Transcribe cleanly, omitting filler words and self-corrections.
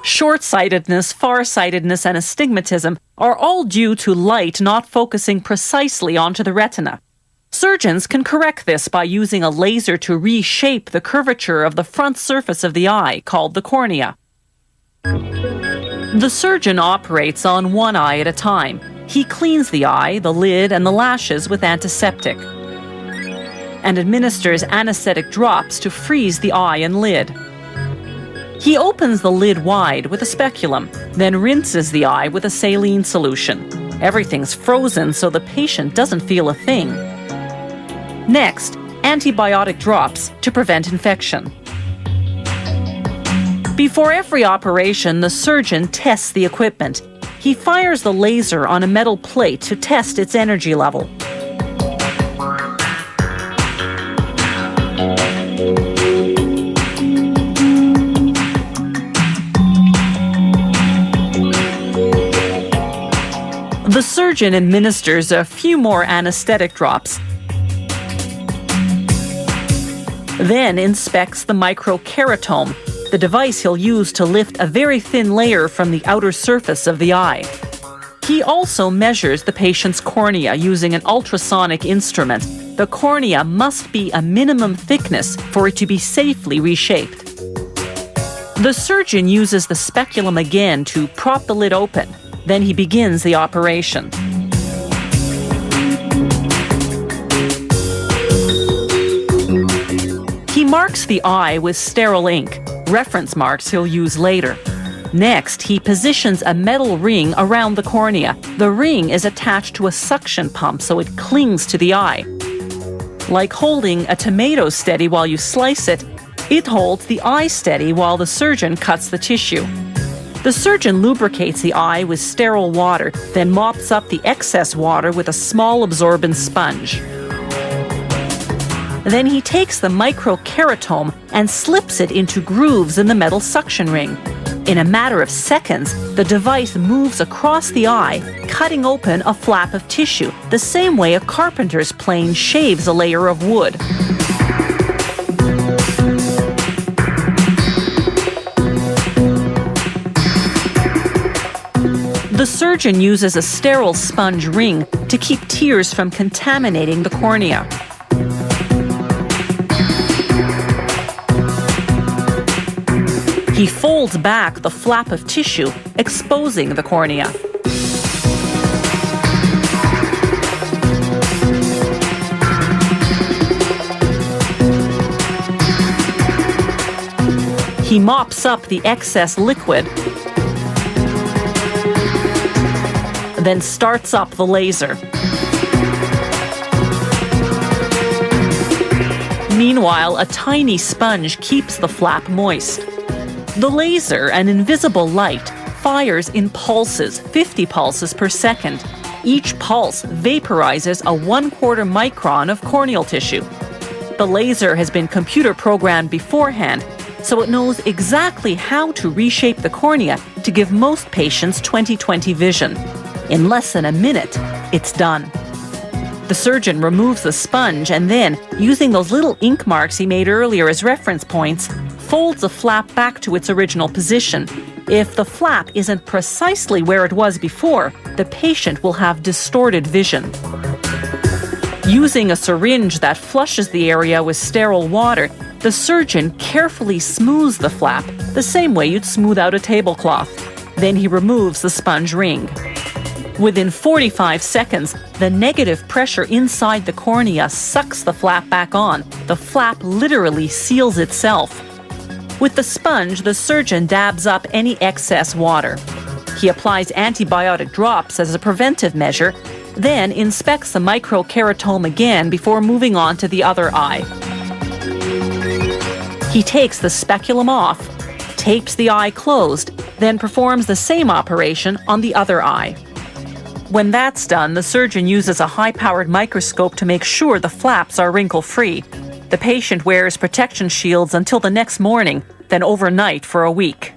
Short-sightedness, far-sightedness, and astigmatism are all due to light not focusing precisely onto the retina. Surgeons can correct this by using a laser to reshape the curvature of the front surface of the eye, called the cornea. The surgeon operates on one eye at a time. He cleans the eye, the lid, and the lashes with antiseptic, and administers anesthetic drops to freeze the eye and lid. He opens the lid wide with a speculum, then rinses the eye with a saline solution. Everything's frozen so the patient doesn't feel a thing. Next, antibiotic drops to prevent infection. Before every operation, the surgeon tests the equipment. He fires the laser on a metal plate to test its energy level. The surgeon administers a few more anesthetic drops, then inspects the microkeratome, the device he'll use to lift a very thin layer from the outer surface of the eye. He also measures the patient's cornea using an ultrasonic instrument. The cornea must be a minimum thickness for it to be safely reshaped. The surgeon uses the speculum again to prop the lid open. Then he begins the operation. He marks the eye with sterile ink, reference marks he'll use later. Next, he positions a metal ring around the cornea. The ring is attached to a suction pump so it clings to the eye. Like holding a tomato steady while you slice it, it holds the eye steady while the surgeon cuts the tissue. The surgeon lubricates the eye with sterile water, then mops up the excess water with a small absorbent sponge. Then he takes the microkeratome and slips it into grooves in the metal suction ring. In a matter of seconds, the device moves across the eye, cutting open a flap of tissue, the same way a carpenter's plane shaves a layer of wood. The surgeon uses a sterile sponge ring to keep tears from contaminating the cornea. He folds back the flap of tissue, exposing the cornea. He mops up the excess liquid, then starts up the laser. Meanwhile, a tiny sponge keeps the flap moist. The laser, an invisible light, fires in pulses, 50 pulses per second. Each pulse vaporizes a 1/4 micron of corneal tissue. The laser has been computer programmed beforehand, so it knows exactly how to reshape the cornea to give most patients 20/20 vision. In less than a minute, it's done. The surgeon removes the sponge and then, using those little ink marks he made earlier as reference points, folds the flap back to its original position. If the flap isn't precisely where it was before, the patient will have distorted vision. Using a syringe that flushes the area with sterile water, the surgeon carefully smooths the flap, the same way you'd smooth out a tablecloth. Then he removes the sponge ring. Within 45 seconds, the negative pressure inside the cornea sucks the flap back on. The flap literally seals itself. With the sponge, the surgeon dabs up any excess water. He applies antibiotic drops as a preventive measure, then inspects the microkeratome again before moving on to the other eye. He takes the speculum off, tapes the eye closed, then performs the same operation on the other eye. When that's done, the surgeon uses a high-powered microscope to make sure the flaps are wrinkle-free. The patient wears protection shields until the next morning, then overnight for a week.